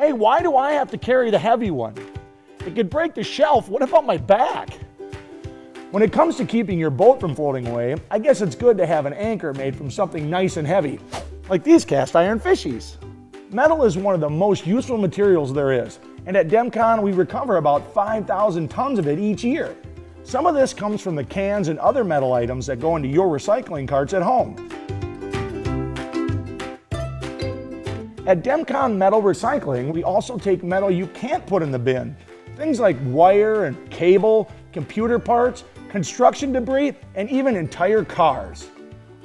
Hey, why do I have to carry the heavy one? It could break the shelf. What about my back? When it comes to keeping your boat from floating away, I guess it's good to have an anchor made from something nice and heavy, like these cast iron fishies. Metal is one of the most useful materials there is, and at Dem-Con we recover about 5,000 tons of it each year. Some of this comes from the cans and other metal items that go into your recycling carts at home. At Dem-Con Metal Recycling, we also take metal you can't put in the bin. Things like wire and cable, computer parts, construction debris, and even entire cars.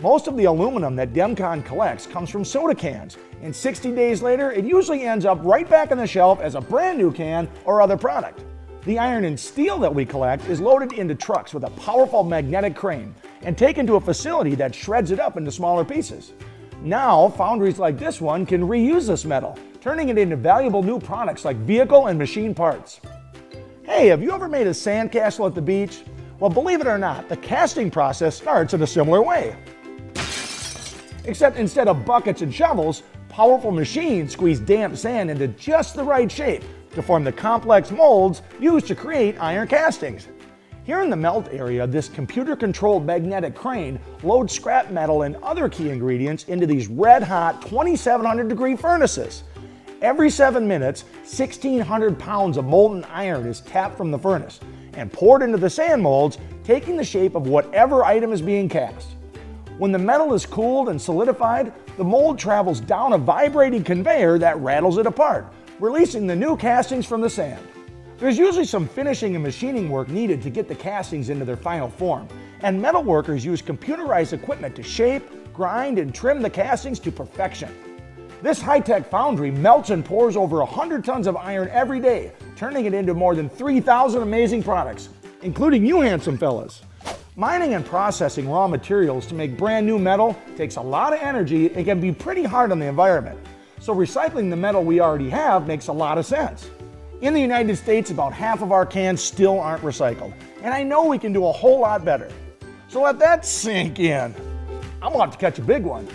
Most of the aluminum that Dem-Con collects comes from soda cans, and 60 days later, it usually ends up right back on the shelf as a brand new can or other product. The iron and steel that we collect is loaded into trucks with a powerful magnetic crane and taken to a facility that shreds it up into smaller pieces. Now, foundries like this one can reuse this metal, turning it into valuable new products like vehicle and machine parts. Hey, have you ever made a sandcastle at the beach? Well, believe it or not, the casting process starts in a similar way. Except instead of buckets and shovels, powerful machines squeeze damp sand into just the right shape to form the complex molds used to create iron castings. Here in the melt area, this computer-controlled magnetic crane loads scrap metal and other key ingredients into these red-hot 2,700-degree furnaces. Every 7 minutes, 1,600 pounds of molten iron is tapped from the furnace and poured into the sand molds, taking the shape of whatever item is being cast. When the metal is cooled and solidified, the mold travels down a vibrating conveyor that rattles it apart, releasing the new castings from the sand. There's usually some finishing and machining work needed to get the castings into their final form, and metal workers use computerized equipment to shape, grind, and trim the castings to perfection. This high-tech foundry melts and pours over 100 tons of iron every day, turning it into more than 3,000 amazing products, including you handsome fellas. Mining and processing raw materials to make brand new metal takes a lot of energy and can be pretty hard on the environment. So recycling the metal we already have makes a lot of sense. In the United States, about half of our cans still aren't recycled, and I know we can do a whole lot better. So let that sink in. I'm about to catch a big one.